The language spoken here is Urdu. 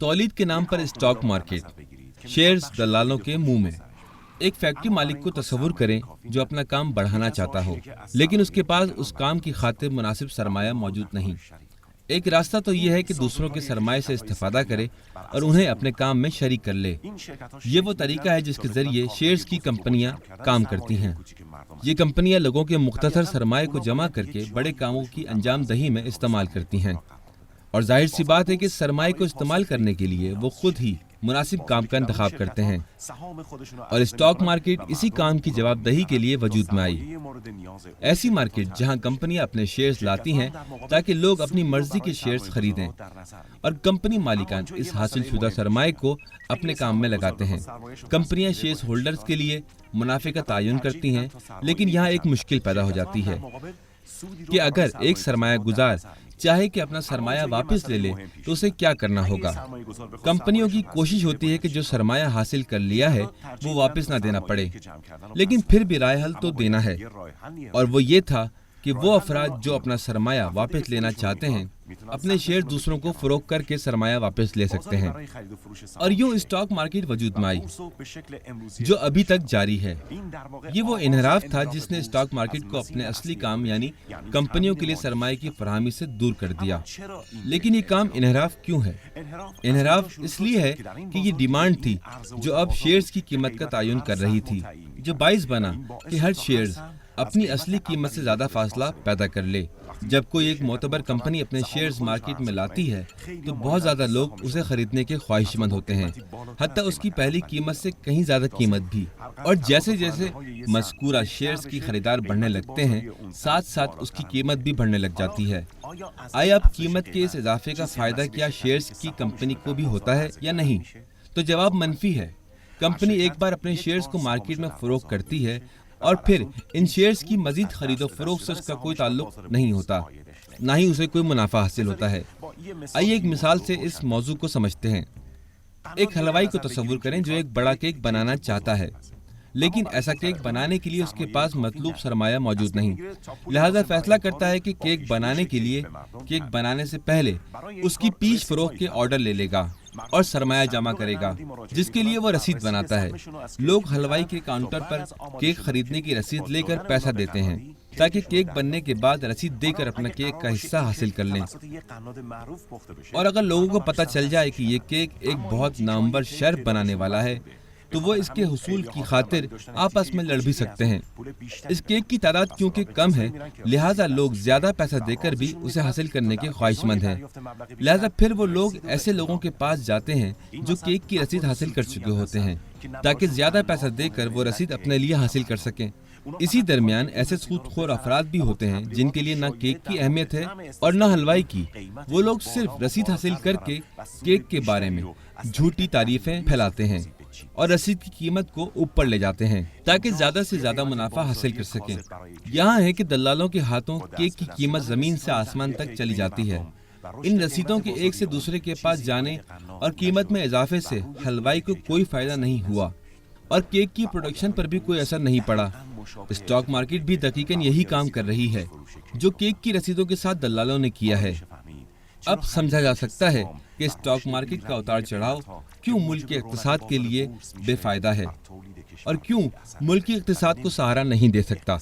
تولید کے نام پر اسٹاک مارکیٹ، شیئرز دلالوں کے منہ میں۔ ایک فیکٹری مالک کو تصور کریں جو اپنا کام بڑھانا چاہتا ہو، لیکن اس کے پاس اس کام کی خاطر مناسب سرمایہ موجود نہیں۔ ایک راستہ تو یہ ہے کہ دوسروں کے سرمایہ سے استفادہ کرے اور انہیں اپنے کام میں شریک کر لے۔ یہ وہ طریقہ ہے جس کے ذریعے شیئرز کی کمپنیاں کام کرتی ہیں۔ یہ کمپنیاں لوگوں کے مختصر سرمایہ کو جمع کر کے بڑے کاموں کی انجام دہی میں استعمال کرتی ہیں، اور ظاہر سی بات ہے کہ اس کو استعمال کرنے کے لیے وہ خود ہی مناسب کام کا انتخاب کرتے ہیں، اور اسٹاک مارکیٹ اسی کام کی جواب دہی کے لیے وجود میں آئی۔ ایسی مارکیٹ جہاں کمپنیاں اپنے شیئرز لاتی ہیں تاکہ لوگ اپنی مرضی کے شیئرز خریدیں، اور کمپنی مالکان اس حاصل شدہ سرمایہ کو اپنے کام میں لگاتے ہیں۔ کمپنیاں شیئرز ہولڈرز کے لیے منافع کا تعین کرتی ہیں، لیکن یہاں ایک مشکل پیدا ہو جاتی ہے کہ اگر ایک سرمایہ گزار چاہے کہ اپنا سرمایہ واپس لے لے تو اسے کیا کرنا ہوگا۔ کمپنیوں کی کوشش ہوتی ہے کہ جو سرمایہ حاصل کر لیا ہے وہ واپس نہ دینا پڑے، لیکن پھر بھی رائے حل تو دینا ہے، اور وہ یہ تھا کہ وہ افراد جو اپنا سرمایہ واپس لینا چاہتے ہیں اپنے شیئر دوسروں کو فروخت کر کے سرمایہ واپس لے سکتے ہیں، اور یوں اسٹاک مارکیٹ وجود میں آئی جو ابھی تک جاری ہے۔ یہ وہ انحراف تھا جس نے اسٹاک مارکیٹ کو اپنے اصلی کام یعنی کمپنیوں کے لیے سرمایہ کی فراہمی سے دور کر دیا۔ لیکن یہ کام انحراف کیوں ہے؟ انحراف اس لیے ہے کہ یہ ڈیمانڈ تھی جو اب شیئرز کی قیمت کا تعین کر رہی تھی، جو باعث بنا کہ ہر شیئرز اپنی اصلی قیمت سے زیادہ فاصلہ پیدا کر لے۔ جب کوئی ایک معتبر کمپنی اپنے شیئرز مارکیٹ میں لاتی ہے تو بہت زیادہ لوگ اسے خریدنے کے خواہش مند ہوتے ہیں، حتیٰ اس کی پہلی قیمت سے کہیں زیادہ قیمت بھی، اور جیسے جیسے مذکورہ شیئرز کی خریدار بڑھنے لگتے ہیں ساتھ ساتھ اس کی قیمت بھی بڑھنے لگ جاتی ہے۔ آیا اب قیمت کے اس اضافے کا فائدہ کیا شیئرز کی کمپنی کو بھی ہوتا ہے یا نہیں؟ تو جواب منفی ہے۔ کمپنی ایک بار اپنے شیئرز کو مارکیٹ میں فروخت کرتی ہے اور پھر ان شیئرز کی مزید خرید و فروخت سے اس کا کوئی تعلق نہیں ہوتا، نہ ہی اسے کوئی منافع حاصل ہوتا ہے۔ آئیے ایک مثال سے اس موضوع کو سمجھتے ہیں۔ ایک حلوائی کو تصور کریں جو ایک بڑا کیک بنانا چاہتا ہے، لیکن ایسا کیک بنانے کے لیے اس کے پاس مطلوب سرمایہ موجود نہیں، لہذا فیصلہ کرتا ہے کہ کیک بنانے کے لیے کیک بنانے سے پہلے اس کی پیش فروخت کے آرڈر لے لے گا اور سرمایہ جمع کرے گا، جس کے لیے وہ رسید بناتا ہے۔ لوگ حلوائی کے کاؤنٹر پر کیک خریدنے کی رسید لے کر پیسہ دیتے ہیں تاکہ کیک بننے کے بعد رسید دے کر اپنا کیک کا حصہ حاصل کر لیں، اور اگر لوگوں کو پتہ چل جائے کہ یہ کیک ایک بہت نامور شیف بنانے والا ہے تو وہ اس کے حصول کی خاطر آپس میں لڑ بھی سکتے ہیں۔ اس کیک کی تعداد کیونکہ کم ہے لہٰذا لوگ زیادہ پیسہ دے کر بھی اسے حاصل کرنے کے خواہش مند ہیں، لہٰذا پھر وہ لوگ ایسے لوگوں کے پاس جاتے ہیں جو کیک کی رسید حاصل کر چکے ہوتے ہیں تاکہ زیادہ پیسہ دے کر وہ رسید اپنے لیے حاصل کر سکیں۔ اسی درمیان ایسے سود خور افراد بھی ہوتے ہیں جن کے لیے نہ کیک کی اہمیت ہے اور نہ حلوائی کی۔ وہ لوگ صرف رسید حاصل کر کے کیک کے بارے میں جھوٹی تعریفیں پھیلاتے ہیں اور رسید کی قیمت کو اوپر لے جاتے ہیں تاکہ زیادہ سے زیادہ منافع حاصل کر سکیں۔ یہاں ہے کہ دلالوں کے ہاتھوں کیک کی قیمت زمین سے آسمان تک چلی جاتی ہے۔ ان رسیدوں کے ایک سے دوسرے کے پاس جانے اور قیمت میں اضافے سے حلوائی کو کوئی فائدہ نہیں ہوا اور کیک کی پروڈکشن پر بھی کوئی اثر نہیں پڑا۔ اسٹاک مارکیٹ بھی دقیقاً یہی کام کر رہی ہے جو کیک کی رسیدوں کے ساتھ دلالوں نے کیا ہے۔ اب سمجھا جا سکتا ہے کہ اسٹاک مارکیٹ کا اتار چڑھاؤ کیوں ملک کے اقتصاد کے لیے بے فائدہ ہے اور کیوں ملکی اقتصاد کو سہارا نہیں دے سکتا۔